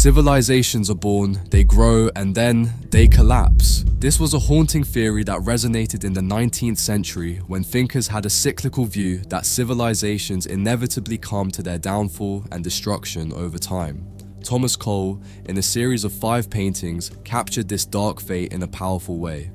Civilizations are born, they grow, and then they collapse. This was a haunting theory that resonated in the 19th century when thinkers had a cyclical view that civilizations inevitably come to their downfall and destruction over time. Thomas Cole, in a series of 5 paintings, captured this dark fate in a powerful way.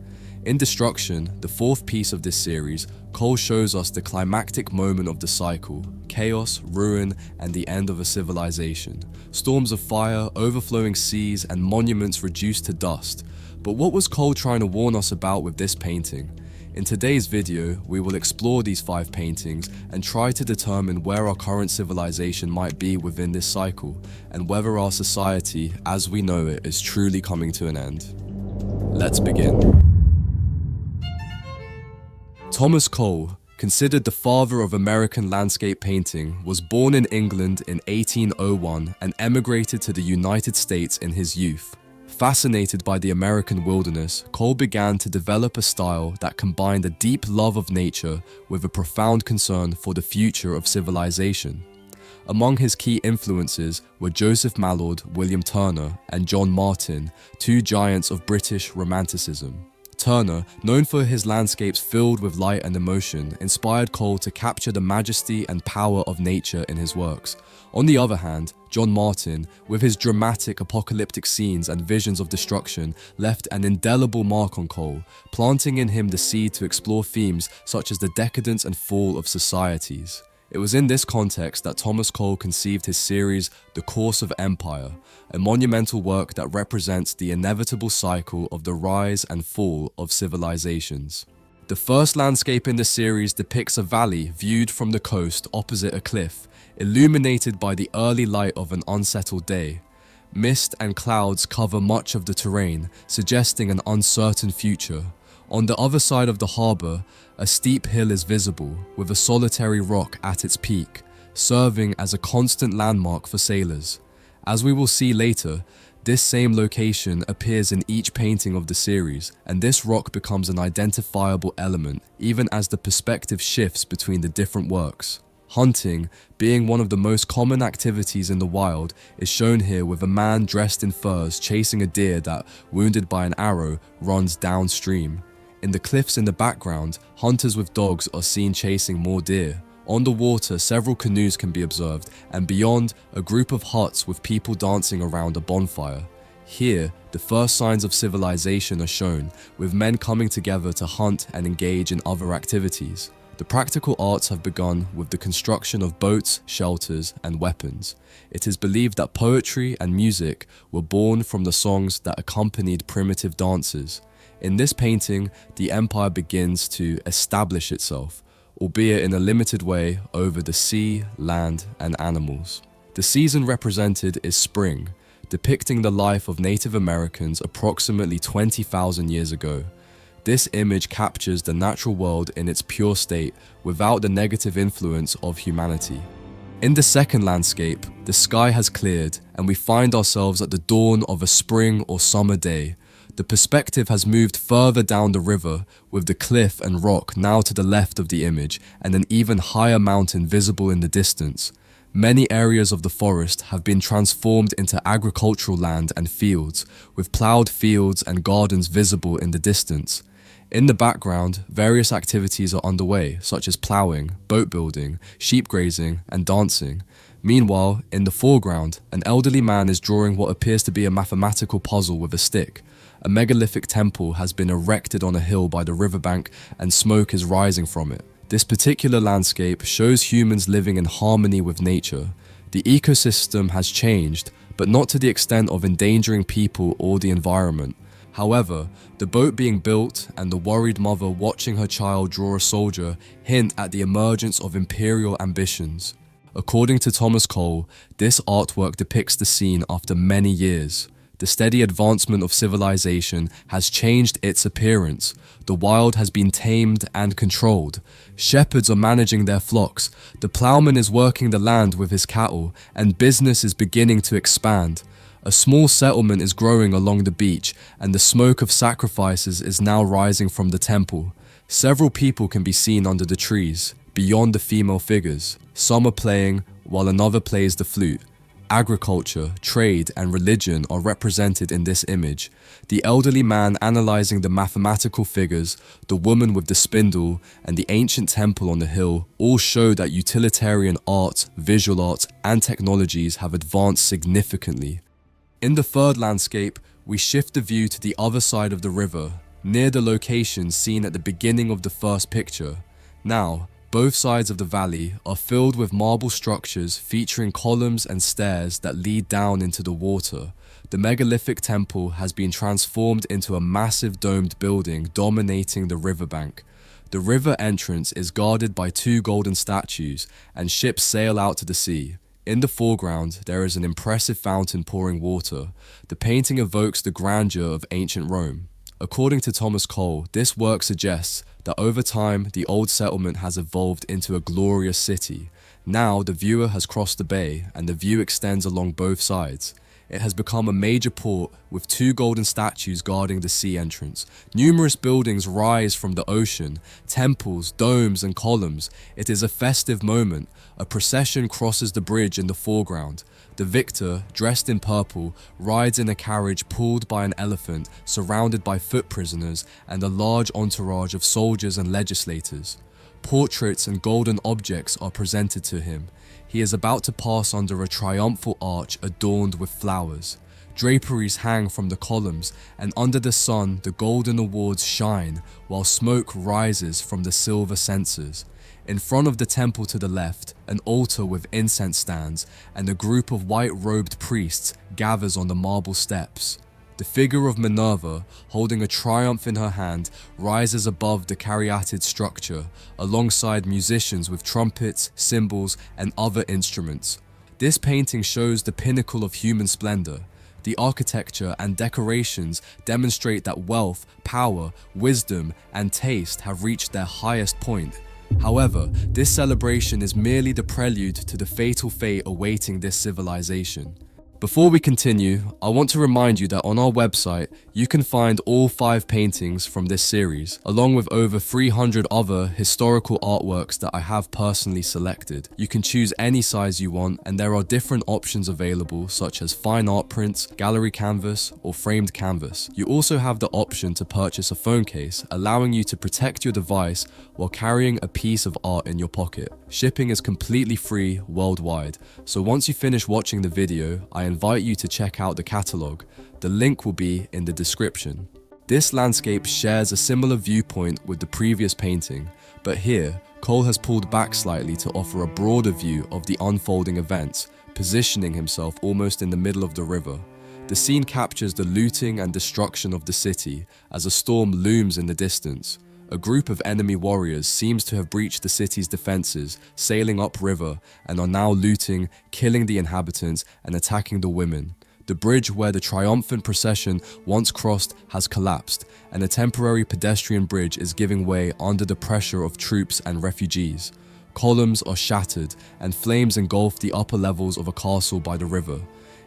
In Destruction, the 4th piece of this series, Cole shows us the climactic moment of the cycle: chaos, ruin, and the end of a civilization. Storms of fire, overflowing seas, and monuments reduced to dust. But what was Cole trying to warn us about with this painting? In today's video, we will explore these 5 paintings and try to determine where our current civilization might be within this cycle, and whether our society, as we know it, is truly coming to an end. Let's begin. Thomas Cole, considered the father of American landscape painting, was born in England in 1801 and emigrated to the United States in his youth. Fascinated by the American wilderness, Cole began to develop a style that combined a deep love of nature with a profound concern for the future of civilization. Among his key influences were Joseph Mallord, William Turner, and John Martin, 2 giants of British Romanticism. Turner, known for his landscapes filled with light and emotion, inspired Cole to capture the majesty and power of nature in his works. On the other hand, John Martin, with his dramatic apocalyptic scenes and visions of destruction, left an indelible mark on Cole, planting in him the seed to explore themes such as the decadence and fall of societies. It was in this context that Thomas Cole conceived his series, The Course of Empire, a monumental work that represents the inevitable cycle of the rise and fall of civilizations. The first landscape in the series depicts a valley viewed from the coast opposite a cliff, illuminated by the early light of an unsettled day. Mist and clouds cover much of the terrain, suggesting an uncertain future. On the other side of the harbour, a steep hill is visible, with a solitary rock at its peak, serving as a constant landmark for sailors. As we will see later, this same location appears in each painting of the series, and this rock becomes an identifiable element, even as the perspective shifts between the different works. Hunting, being one of the most common activities in the wild, is shown here with a man dressed in furs chasing a deer that, wounded by an arrow, runs downstream. In the cliffs in the background, hunters with dogs are seen chasing more deer. On the water, several canoes can be observed, and beyond, a group of huts with people dancing around a bonfire. Here, the first signs of civilization are shown, with men coming together to hunt and engage in other activities. The practical arts have begun with the construction of boats, shelters, and weapons. It is believed that poetry and music were born from the songs that accompanied primitive dances. In this painting, the empire begins to establish itself, albeit in a limited way, over the sea, land, and animals. The season represented is spring, depicting the life of Native Americans approximately 20,000 years ago. This image captures the natural world in its pure state without the negative influence of humanity. In the second landscape, the sky has cleared and we find ourselves at the dawn of a spring or summer day. The perspective has moved further down the river, with the cliff and rock now to the left of the image and an even higher mountain visible in the distance. Many areas of the forest have been transformed into agricultural land and fields, with ploughed fields and gardens visible in the distance. In the background, various activities are underway, such as ploughing, boat building, sheep grazing, and dancing. Meanwhile, in the foreground, an elderly man is drawing what appears to be a mathematical puzzle with a stick. A megalithic temple has been erected on a hill by the riverbank, and smoke is rising from it. This particular landscape shows humans living in harmony with nature. The ecosystem has changed, but not to the extent of endangering people or the environment. However, the boat being built and the worried mother watching her child draw a soldier hint at the emergence of imperial ambitions. According to Thomas Cole, this artwork depicts the scene after many years. The steady advancement of civilization has changed its appearance. The wild has been tamed and controlled. Shepherds are managing their flocks. The plowman is working the land with his cattle, and business is beginning to expand. A small settlement is growing along the beach, and the smoke of sacrifices is now rising from the temple. Several people can be seen under the trees, beyond the female figures. Some are playing, while another plays the flute. Agriculture, trade, and religion are represented in this image. The elderly man analyzing the mathematical figures, the woman with the spindle, and the ancient temple on the hill all show that utilitarian art, visual art, and technologies have advanced significantly. In the third landscape, we shift the view to the other side of the river, near the location seen at the beginning of the first picture. Now, both sides of the valley are filled with marble structures featuring columns and stairs that lead down into the water. The megalithic temple has been transformed into a massive domed building dominating the riverbank. The river entrance is guarded by two golden statues, and ships sail out to the sea. In the foreground, there is an impressive fountain pouring water. The painting evokes the grandeur of ancient Rome. According to Thomas Cole, this work suggests that over time, the old settlement has evolved into a glorious city. Now, the viewer has crossed the bay, and the view extends along both sides. It has become a major port, with two golden statues guarding the sea entrance. Numerous buildings rise from the ocean, temples, domes, and columns. It is a festive moment. A procession crosses the bridge in the foreground. The victor, dressed in purple, rides in a carriage pulled by an elephant, surrounded by foot prisoners and a large entourage of soldiers and legislators. Portraits and golden objects are presented to him. He is about to pass under a triumphal arch adorned with flowers. Draperies hang from the columns, and under the sun the golden awards shine, while smoke rises from the silver censers. In front of the temple to the left, an altar with incense stands, and a group of white-robed priests gathers on the marble steps. The figure of Minerva, holding a triumph in her hand, rises above the caryatid structure, alongside musicians with trumpets, cymbals, and other instruments. This painting shows the pinnacle of human splendor. The architecture and decorations demonstrate that wealth, power, wisdom, and taste have reached their highest point. However, this celebration is merely the prelude to the fatal fate awaiting this civilization. Before we continue, I want to remind you that on our website, you can find all 5 paintings from this series, along with over 300 other historical artworks that I have personally selected. You can choose any size you want, and there are different options available, such as fine art prints, gallery canvas, or framed canvas. You also have the option to purchase a phone case, allowing you to protect your device while carrying a piece of art in your pocket. Shipping is completely free worldwide, so once you finish watching the video, I invite you to check out the catalog. The link will be in the description. This landscape shares a similar viewpoint with the previous painting, but here, Cole has pulled back slightly to offer a broader view of the unfolding events, positioning himself almost in the middle of the river. The scene captures the looting and destruction of the city as a storm looms in the distance. A group of enemy warriors seems to have breached the city's defenses, sailing upriver, and are now looting, killing the inhabitants, and attacking the women. The bridge where the triumphant procession once crossed has collapsed, and a temporary pedestrian bridge is giving way under the pressure of troops and refugees. Columns are shattered, and flames engulf the upper levels of a castle by the river.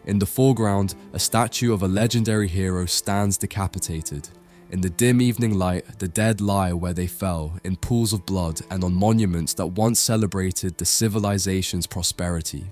In the foreground, a statue of a legendary hero stands decapitated. In the dim evening light, the dead lie where they fell, in pools of blood and on monuments that once celebrated the civilization's prosperity.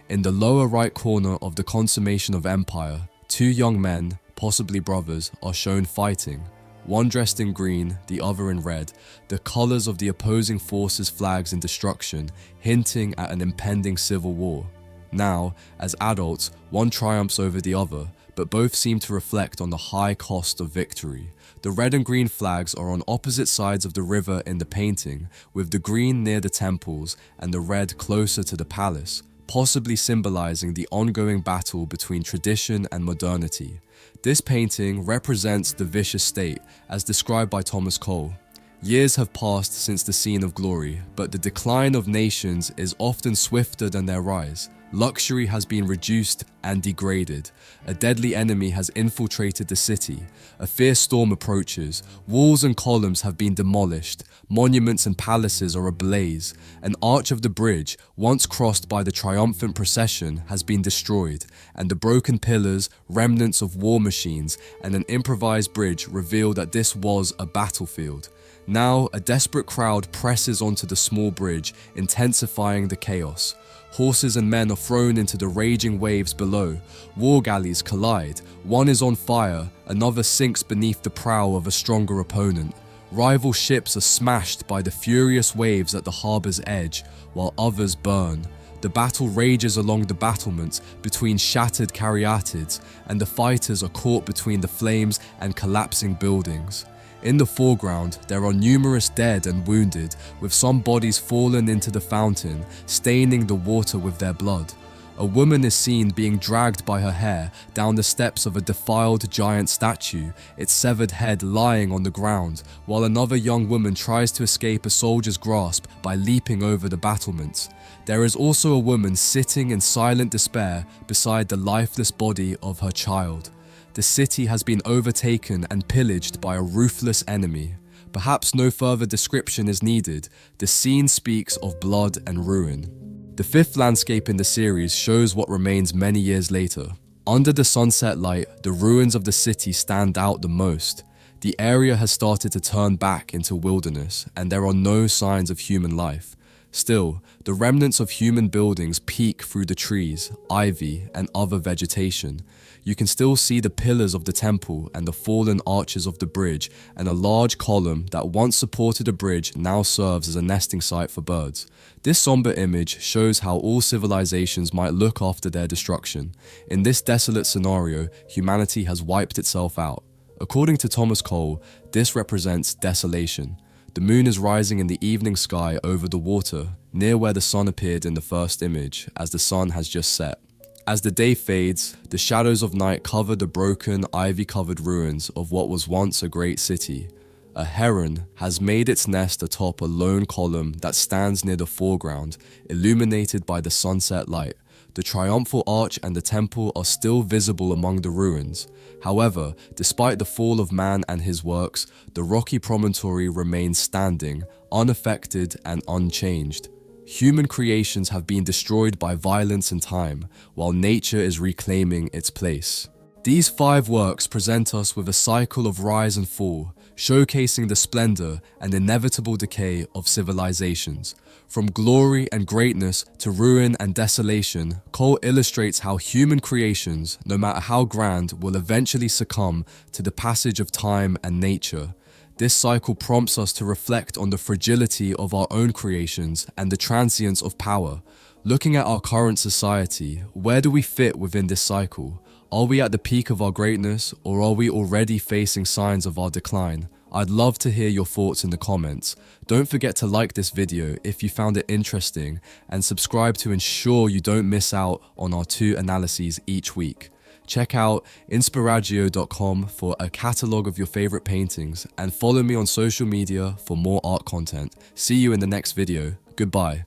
In the lower right corner of the Consummation of Empire, 2 young men, possibly brothers, are shown fighting. One dressed in green, the other in red, the colors of the opposing forces' flags in destruction, hinting at an impending civil war. Now, as adults, one triumphs over the other, but both seem to reflect on the high cost of victory. The red and green flags are on opposite sides of the river in the painting, with the green near the temples and the red closer to the palace, possibly symbolizing the ongoing battle between tradition and modernity. This painting represents the vicious state, as described by Thomas Cole. Years have passed since the scene of glory, but the decline of nations is often swifter than their rise. Luxury has been reduced and degraded. A deadly enemy has infiltrated the city. A fierce storm approaches. Walls and columns have been demolished. Monuments and palaces are ablaze. An arch of the bridge, once crossed by the triumphant procession, has been destroyed, and the broken pillars, remnants of war machines, and an improvised bridge reveal that this was a battlefield. Now, a desperate crowd presses onto the small bridge, intensifying the chaos. Horses and men are thrown into the raging waves below. War galleys collide. One is on fire, another sinks beneath the prow of a stronger opponent. Rival ships are smashed by the furious waves at the harbor's edge, while others burn. The battle rages along the battlements between shattered caryatids, and the fighters are caught between the flames and collapsing buildings. In the foreground, there are numerous dead and wounded, with some bodies fallen into the fountain, staining the water with their blood. A woman is seen being dragged by her hair down the steps of a defiled giant statue, its severed head lying on the ground, while another young woman tries to escape a soldier's grasp by leaping over the battlements. There is also a woman sitting in silent despair beside the lifeless body of her child. The city has been overtaken and pillaged by a ruthless enemy. Perhaps no further description is needed. The scene speaks of blood and ruin. The fifth landscape in the series shows what remains many years later. Under the sunset light, the ruins of the city stand out the most. The area has started to turn back into wilderness, and there are no signs of human life. Still, the remnants of human buildings peek through the trees, ivy, and other vegetation. You can still see the pillars of the temple and the fallen arches of the bridge, and a large column that once supported a bridge now serves as a nesting site for birds. This somber image shows how all civilizations might look after their destruction. In this desolate scenario, humanity has wiped itself out. According to Thomas Cole, this represents desolation. The moon is rising in the evening sky over the water, near where the sun appeared in the first image, as the sun has just set. As the day fades, the shadows of night cover the broken, ivy-covered ruins of what was once a great city. A heron has made its nest atop a lone column that stands near the foreground, illuminated by the sunset light. The triumphal arch and the temple are still visible among the ruins. However, despite the fall of man and his works, the rocky promontory remains standing, unaffected and unchanged. Human creations have been destroyed by violence and time, while nature is reclaiming its place. These 5 works present us with a cycle of rise and fall, showcasing the splendor and inevitable decay of civilizations. From glory and greatness to ruin and desolation, Cole illustrates how human creations, no matter how grand, will eventually succumb to the passage of time and nature. This cycle prompts us to reflect on the fragility of our own creations and the transience of power. Looking at our current society, where do we fit within this cycle? Are we at the peak of our greatness, or are we already facing signs of our decline? I'd love to hear your thoughts in the comments. Don't forget to like this video if you found it interesting, and subscribe to ensure you don't miss out on our 2 analyses each week. Check out inspiraggio.com for a catalogue of your favorite paintings, and follow me on social media for more art content. See you in the next video. Goodbye.